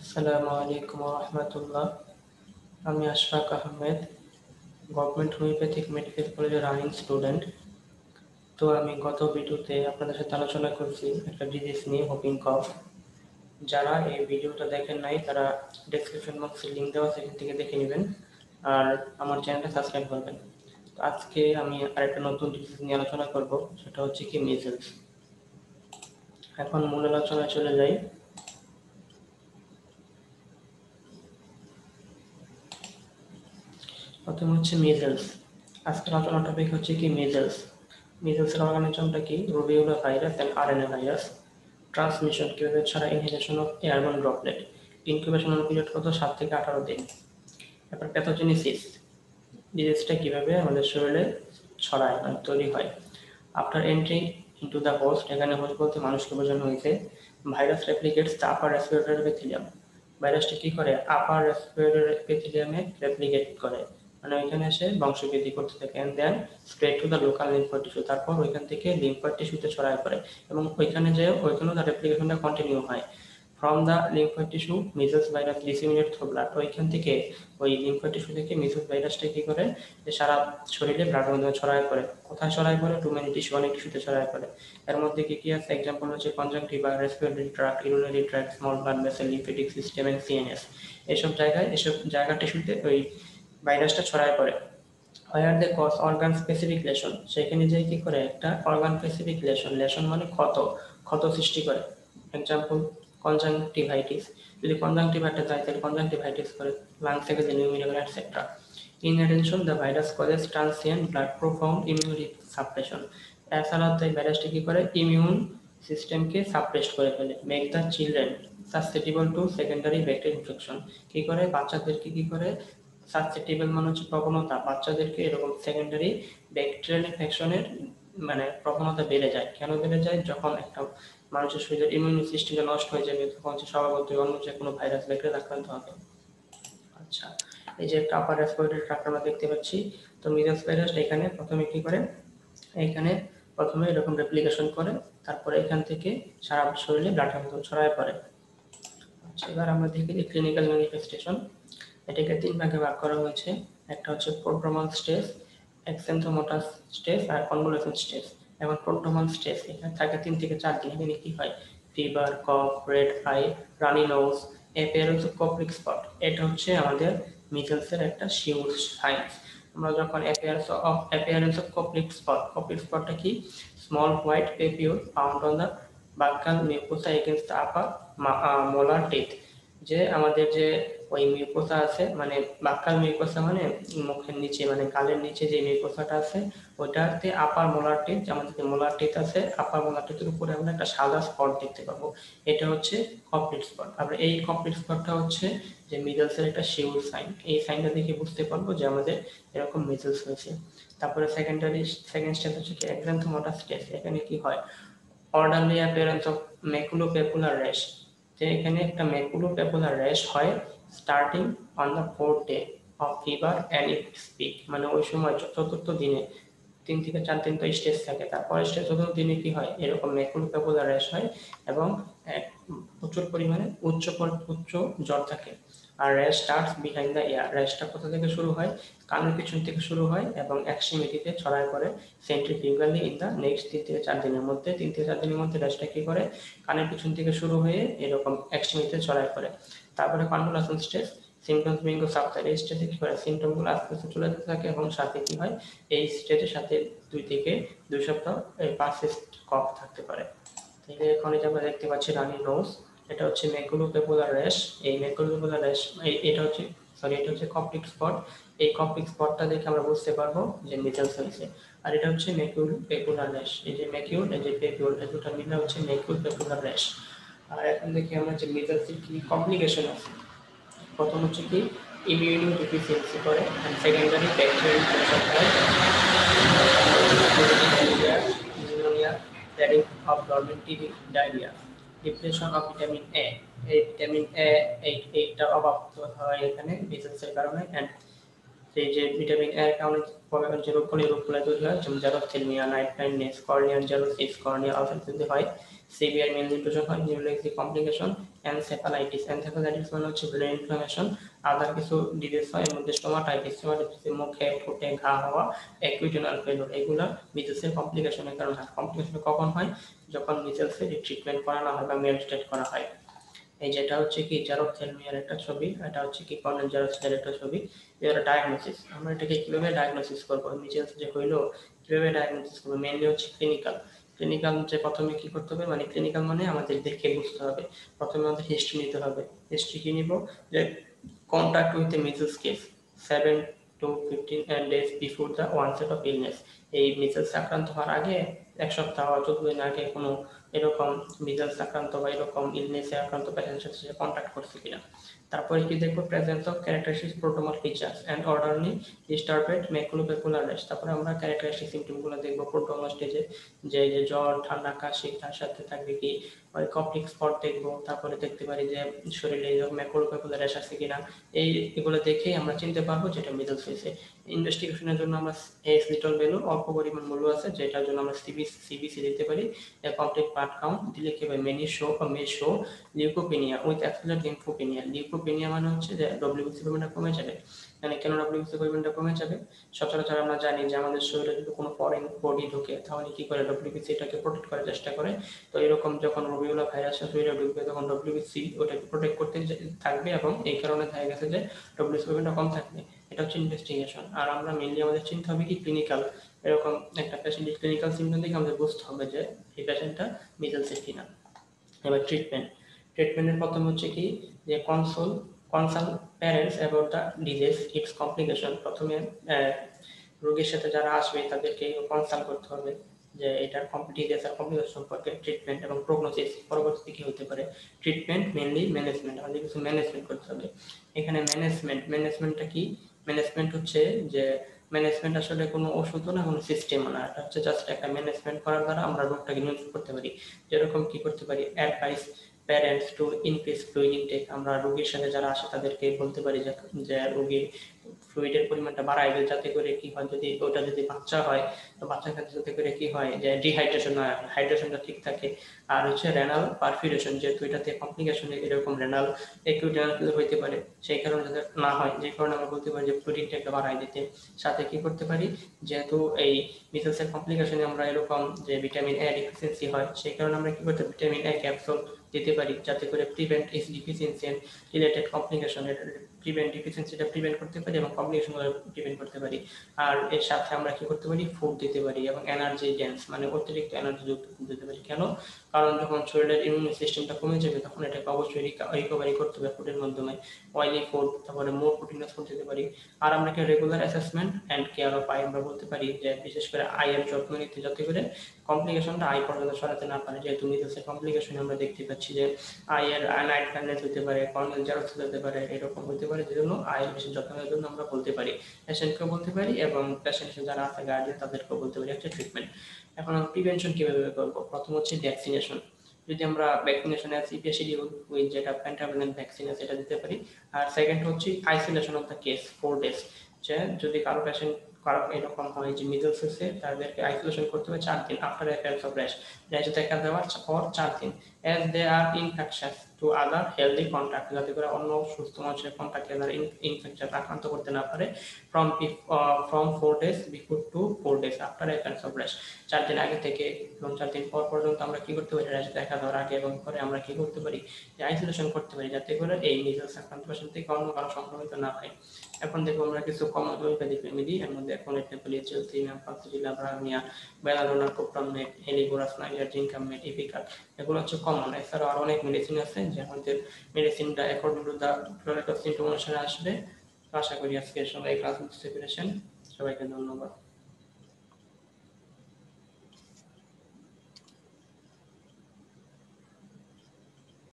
আসসালামু আলাইকুম রহমতুল্লাহ। আমি Ashfaq Ahmed, government homeopathic medical কলেজের রানিং স্টুডেন্ট। তো আমি গত ভিডিওতে আপনাদের সাথে আলোচনা করছি একটা ডিজিজ নিয়ে, হোপিং কফ। যারা এই ভিডিওটা দেখেন নাই তারা ডেসক্রিপশন বক্সে লিঙ্ক দেওয়া, সেখান থেকে দেখে নেবেন আর আমার চ্যানেলটা সাবস্ক্রাইব করবেন। তো আজকে আমি আরেকটা নতুন ডিজিজ নিয়ে আলোচনা করব, সেটা হচ্ছে কি মিজেলস। এখন মূল আলোচনায় চলে যাই। প্রথম হচ্ছে মিজেলস। আজকের আলোচনার টপিক হচ্ছে কি মিজেলস। মিজেলসের অর্গানিজমটা কি? Rubeola virus and RNA virus. Transmission কিভাবে ছাড়া? Inhalation of airborne droplet. Incubation period কত? 7 থেকে 18 দিন। তারপর প্যাথোজেনেসিস, ডিজিজটা কিভাবে আমাদের শরীরে ছড়ায় মানে তৈরি হয়। After entry into the host, এখানে হোস্ট বলতে মানুষকে বোঝানো হয়েছে। Virus replicates the upper respiratory epithelium. ভাইরাসটি কি করে? আপার রেসপিরেটরি এপিথেলিয়ামে রেপ্লিকেট করে, মানে ওইখানে এসে বংশবৃদ্ধি করতে থাকে। And then spread to the local lymphoid tissue, তারপর ওইখান থেকে লিম্ফোয়েড টিস্যুতে ছড়ায় পড়ে এবং ওইখানে যে ওইখানেও তার রেপ্লিকেশনটা কন্টিনিউ হয়। From the lymphoid tissue measles virus disseminate through blood. ওইখান থেকে ওই লিম্ফোয়েড টিস্যু থেকে মিজেলস ভাইরাসটা কি করে যে সারা শরীরে ব্লাডের মধ্যে ছড়ায় পড়ে। কোথায় ছড়ায় পড়ে? টু মেনি টিস্যু, অনেক টিস্যুতে ছড়ায় পড়ে। এর মধ্যে কি কি আছে? এক্সাম্পল হচ্ছে conjunctiva, respiratory tract, urinary tract, small blood vessel, lymphatic system and CNS. এসব জায়গা টিস্যুতে ওই ভাইরাসটা ছড়ায় পড়ে। Where they cause organ specific lesion, সেখানে যে কি করে একটা অর্গান স্পেসিফিক লেশন, লেশন মানে ক্ষত, ক্ষত সৃষ্টি করে। এক্সাম্পল কনজাংটিভাইটিস, যদি কনজাংটিভাটা যায় তাহলে কনজাংটিভাইটিস করে, লাংস থেকে যে pneumonia etcetera. In addition the virus causes transient blood profound immunity suppression. এছাড়া এই ভাইরাসটি কি করে? ইমিউন সিস্টেমকে সাপ্রেস করে ফেলে। Make the children susceptible to secondary bacterial infection, কি করে? বাচ্চাদেরকে কি করে? সাসসেপ্টিবল মানে হচ্ছে প্রবণতা, বাচ্চাদেরকে এরকম সেকেন্ডারি ব্যাকটেরিয়াল ইনফেকশনের মানে প্রবণতা বেড়ে যায়। কেন বেড়ে যায়? যখন একটা মানুষের শরীরের ইমিউন সিস্টেমটা নষ্ট হয়ে যাবে, তখন হচ্ছে স্বভাবতই অন্য যে কোনো ভাইরাস ব্যাকটেরিয়া আক্রান্ত হবে। আচ্ছা, এই যে একটা আপার রেসপিরেটরি ট্র্যাক্ট আমরা দেখতে পাচ্ছি। তো মিজেলস ভাইরাসটা এখানে প্রথমে কি করে? এখানে প্রথমে এরকম রেপ্লিকেশন করে, তারপরে এখান থেকে সারা শরীরে ব্লাডের মতো ছড়ায় পড়ে। আচ্ছা, এবার আমরা দেখি যে ক্লিনিক্যাল ম্যানিফেস্টেশন। এটাকে 3 ভাগে ভাগ করা হয়েছে। একটা হচ্ছে প্রোড্রোমাল স্টেজ, এক্সেন্থোমোটাস স্টেজ আর কনভলুশন স্টেজ। এখন প্রোড্রোমাল স্টেজ এখানে থাকে 3 থেকে 4 দিন। এখানে কি হয়? Fever, cough, red eye, runny nose, appearance of Koplik spot. এটা হচ্ছে আমাদের মিজেলসের একটা শিওর সাইন্স। আমরা যখন অ্যাপিয়ারেন্স অফ কপ্লিক স্পটটা কি? Small white papule found on the buccal mucosa against the upper molar teeth. যে আমাদের যে ওই মিউকোসা আছে, মানে বাক্কাল মিউকোসা মানে মুখের নিচে মানে গালের নিচে যে মিউকোসাটা আছে, ওইটাতে আপার মোলার টিথ, আমাদের যে মোলার টিথ আছে, আপার মোলার টিথের উপরে আমরা একটা সাদা স্পট দেখতে পাবো। এটা হচ্ছে কমপ্লিট স্পট। আমরা এই কমপ্লিট স্পটটা হচ্ছে যে মিজেলসের একটা শিওর সাইন। এই সাইনটা দেখে বুঝতে পারবো যে আমাদের এরকম মিজেলস হয়েছে। তারপরে সেকেন্ড স্টেজ হচ্ছে কি এক্সান্থোমোটাস স্টেজ। এখানে কি হয়? অর্ডারলি অ্যাপিয়ারেন্স অফ ম্যাকুলোপেপুলার র্যাশ, যে এখানে একটা ম্যাকুলোপেপুলার র্যাশ হয় starting on the 4th day of fever and it speak, মানে ওই সময় চতুর্থ দিনে 3 থেকে 4 দিন তো স্টেজ থাকে, তারপরে স্টেজ চতুর্থ দিনে কি হয়? এরকম ম্যাকুলোপেপুলার র্যাশ হয় এবং প্রচুর পরিমাণে উচ্চ জ্বর থাকে। আর rash starts behind the ear, র্যাশটা কোথা থেকে শুরু হয়? কানের পিছন থেকে শুরু হয় এবং এক্সট্রিমিটিতে ছড়ায় পড়ে সেন্ট্রিফিউগালি ইন দ্য নেক্সট 3 থেকে 4 দিনের মধ্যে। 3 থেকে 4 দিনের মধ্যে র্যাশটা কি করে? কানের পিছন থেকে শুরু হয়ে এরকম এক্সট্রিমিটিতে ছড়ায় পড়ে। তারপরে convalescent stage, symptoms being subside. এই স্টেজে কি করে? সিমটমগুলো আস্তে আস্তে চলে যেতে থাকে এবং সাথে কি হয়? এই স্টেজের সাথে 2 থেকে 2 সপ্তাহ পারসিস্ট কফ থাকতে পারে। তাহলে এখন এই যে আমরা দেখতে পাচ্ছি রানি নোজ, এটা হচ্ছে ম্যাকুলোপেপুলার র্যাশ। এই ম্যাকুলোপেপুলার র্যাশ এটা হচ্ছে কপ্লিক স্পট। এই কপ্লিক স্পটটা দেখে আমরা বুঝতে পারবো যে মিজেলস হয়েছে। আর এটা হচ্ছে ম্যাকুলোপেপুলার র্যাশ। এই যে ম্যাকিউল, এই যে পেপিউল, এই দুটো মিলে হচ্ছে ম্যাকুলোপেপুলার র্যাশ। আর এখন দেখি আমরা যে মিজেলসের কি কমপ্লিকেশন আছে। প্রথম হচ্ছে কি ইমিউনো ডিফিসিয়েন্সি করে, এন্ড সেকেন্ডারি ব্যাকটেরিয়াল ইনফেকশন হয়, pneumonia, spreading of dormant TB, diarrhoea, depression of vitamin A. এই ভিটামিন এ এইটার অভাব হয় এখানে মিজেলসের কারণে। অ্যান্ড এই যে ভিটামিন এর কারণে যে রোগগুলো তৈরি হয়, যেমন xerophthalmia, night blindness, corneal xerosis, corneal ulcer হয়, সিভিয়ার মেলনিউট্রিশন হয়, নিউরোলজিক কমপ্লিকেশন, এনসেফালাইটিস। এনসেফালাইটিস মানে হচ্ছে ব্রেন ইনফ্লামেশন, আদার কিছু ডিজিজ হয়, এর মধ্যে স্টোমাটাইটিস, মুখে ঠোঁটে ঘা হওয়া, অ্যাকুইট ফেলিওর, এগুলো মিজেলসের কমপ্লিকেশনের কারণে হয়। কমপ্লিকেশন কখন হয়? যখন মিজেলসের ট্রিটমেন্ট করানো হয় বা মেডিটেট করা হয়। এই যেটা হচ্ছে কি জেরোথেলমিয়ার একটা ছবি, এটা হচ্ছে কি কর্নেল জেরোসিসের একটা ছবি। এর ডায়াগনোসিস, আমরা এটাকে কিভাবে ডায়াগনোসিস করব? মিজেলস যে হইলো কিভাবে ডায়াগনোসিস করব? মেইনলি হচ্ছে ক্লিনিক্যাল যে প্রথমে কি করতে হবে, মানে ক্লিনিক্যাল মানে আমাদের দেখে বুঝতে হবে। প্রথমে আমাদের হিস্ট্রি নিতে হবে। হিস্ট্রি কি নিব? যে contact with the measles case 7 to 15 days before the onset of illness। এই মিজেলস আক্রান্ত হওয়ার আগে 1 সপ্তাহ 14 দিন আগে কোনো এরকম মিজেলস আক্রান্ত বা এরকম ইলনেসে আক্রান্ত পেশেন্টের সাথে সে কন্ট্যাক্ট করছে কিনা। তারপরে কি দেখবো? Presence of characteristic prodromal features and orderly distributed maculopapular rash. তারপরে আমরা ক্যারেক্টারিস্টিক সিমটমগুলো দেখবো প্রোটোমাল স্টেজে, যে জ্বর, ঠান্ডা, কাশি, তার সাথে থাকবে কি ওই কপটিক স্পট দেখবো। তারপরে দেখতে পারি যে শরীরে ম্যাকুলোপেকুলার রেস্ট আছে কিনা। এগুলো দেখেই আমরা চিনতে পারবো যেটা মিডলস হয়েছে। ইনভেস্টিগেশনের জন্য আমরা এস লিটল ভ্যালু অল্প পরিমাণ মূল্য আছে, যেটার জন্য আমরা সিবিসি দিতে পারি। কমপ্লিট ব্লাড কাউন্ট দিলে কি হবে? মে শো লিউকোপিনিয়া উইথ অ্যাবসোলিউট লিম্ফোপিনিয়া। লিউকোপিনিয়া মানে হচ্ছে যে ডব্লিউবিসি পরিমাণটা কমে যাবে। মানে কেন ডব্লিউবিসি পরিমাণটা কমে যাবে? সচরাচর আমরা জানি যে আমাদের শরীরে যদি কোনো ফরেন বডি ঢোকে তাহলে কি করে? ডব্লিউবিসি এটাকে প্রোটেক্ট করার চেষ্টা করে। তো এরকম যখন রবিউলা ভাইরাস শরীরে ঢুকবে তখন ডব্লিউবিসি ওটাকে প্রোটেক্ট করতে থাকবে, এবং এই কারণে দেখা গেছে যে ডব্লিউবিসি পরিমাণটা কম থাকবে। এটা হচ্ছে ইনভেস্টিগেশন। আর আমরা মেইনলি আমাদের চিন্তা হবে কি ক্লিনিক্যাল, এরকম একটা পেশেন্টের ক্লিনিক্যাল সিমটম দেখে আমাদের বুঝতে হবে যে এই পেশেন্টটা মিজেলসের কিনা। এবার ট্রিটমেন্টের প্রথম হচ্ছে কি যে consult parents about the disease it's complication. প্রথমে রোগীর সাথে যারা আসবে তাদেরকে কনসাল্ট করতে হবে যে এটার ডিজিজ আর কমপ্লিকেশন সম্পর্কে, ট্রিটমেন্ট এবং প্রগনোসিস পরবর্তীতে কি হতে পারে। ট্রিটমেন্ট মেইনলি ম্যানেজমেন্ট, আমাদের কিছু ম্যানেজমেন্ট করতে হবে। এখানে ম্যানেজমেন্টটা কি? ম্যানেজমেন্ট হচ্ছে যে ম্যানেজমেন্ট আসলে কোনো ওষুধও না, কোনো সিস্টেমও না, এটা হচ্ছে জাস্ট একটা ম্যানেজমেন্ট করার দ্বারা আমরা রোগটাকে নিয়ন্ত্রণ করতে পারি। যেরকম কি করতে পারি? Advise parents to increase fluid intake. আমরা রোগীর সাথে যারা আসে তাদেরকে বলতে পারি যে রোগীর ফ্লুইডের পরিমাণটা বাড়াই দেয়, যাতে করে কি হয়, যদি ওটা যদি বাচ্চা হয় তো বাচ্চার ক্ষেত্রে যাতে করে কি হয় যে ডিহাইড্রেশন হয়, হাইড্রেশনটা ঠিক থাকে। আর হচ্ছে রেনাল পারফিউরেশন, যেহেতু এটাতে কমপ্লিকেশনে এরকম রেনাল অ্যাকিউট রেনাল ফেলিওর হইতে পারে, সেই কারণে যাতে না হয়, যে কারণে আমরা বলতে পারি যে ফ্লুইড ইনটেকটা বাড়াই দিতে। সাথে কি করতে পারি? যেহেতু এই মিসেলসের কমপ্লিকেশনে আমরা এরকম যে ভিটামিন এ ডিফিসিয়েন্সি হয়, সেই কারণে আমরা কি করতে ভিটামিন এ ক্যাপসুল দিতে পারি, যাতে করে prevent its deficiency and related complication, ডিফিসিয়েন্সিটা প্রিভেন্ট করতে পারি এবং কমপ্লিকেশনগুলো প্রিভেন্ট করতে পারি। আর এর সাথে আমরা কি করতে পারি? ফুড দিতে পারি, এবং এনার্জি ডেন্স মানে অতিরিক্ত এনার্জি যুক্ত ফুড দিতে পারি। কেন? কারণ যখন শরীরের ইমিউন সিস্টেমটা কমে যাবে তখন এটাকে অবশ্যই রিকভারি করতে হবে ফুডের মাধ্যমে। অয়েলি ফুড, তারপরে মোর প্রোটিনাস ফুড দিতে পারি। আর আমরা কি regular assessment and care of I, আমরা বলতে পারি যে বিশেষ করে আইয়ের যত্ন নিতে, যাতে করে কমপ্লিকেশনটা আই পর্যন্ত সরাতে না পারে। যেহেতু মিসেলসের কমপ্লিকেশন আমরা দেখতে পাচ্ছি যে আইয়ের নাইট ব্লাইন্ডনেস হতে পারে, কর্নিয়াল জেরোসিস হতে পারে, এরকম হতে পারে, যেজন্য আইয়ের বেশি যত্ন নেওয়ার জন্য আমরা বলতে পারি, পেশেন্টকেও বলতে পারি এবং পেশেন্টের যারা আছে গার্ডিয়ান তাদেরকেও বলতে পারি। একটা ট্রিটমেন্ট। এখন আমরা প্রিভেনশন কিভাবে করবো? প্রথম হচ্ছে ভ্যাকসিনেশন। যদি আমরা ভ্যাকসিনেশন আছে ইপিএসিডিউল উইথ যেটা পেন্টাভ্যালেন্ট ভ্যাকসিন আছে এটা দিতে পারি। আর সেকেন্ড হচ্ছে isolation of the case 4 days। যে যদি কারো পেশেন্ট কারো এরকম হয় যে মিডলস হয়েছে, তাদেরকে আইসোলেশন করতে হবে 4 দিন after appearance of rest, rest দেখা দেওয়ার পর 4 দিন, as they are infectious to other healthy contact, যাতে করে অন্য সুস্থ মানুষের কন্ট্যাক্টে তারা ইনফেকশন আক্রান্ত করতে না পারে। From 4 days before to 4 days after appearance of rest, 4 দিন আগে থেকে এবং 4 দিন পর পর্যন্ত আমরা কি করতে পারি? রেস্ট দেখা দেওয়ার আগে এবং পরে আমরা কি করতে পারি? যে আইসোলেশন করতে পারি, যাতে করে এই মিডলস আক্রান্ত পেশেন্ট থেকে অন্য কারো সংক্রমিত না হয়। এখন দেখবো আমরা কিছু কমন হোমিওপ্যাথিক রেমেডি, এর মধ্যে অ্যাকোনেটনেপোলিয়া, চিলথিনিয়া, ফাক্সিডিলা, ব্রামিয়া, বেলাডোনা, কোপ্রামেট, হেলিবোরাসনাইয়া, জিঙ্কামেট, ইপিকাল, এগুলো হচ্ছে কমন। এছাড়াও আরো অনেক মেডিসিন আছে যে আমাদের মেডিসিনটা according to the product of symptom অনুসারে আসবে। আশা করি আজকে সবাই ক্লাস বুঝতে পেরেছেন। সবাইকে ধন্যবাদ।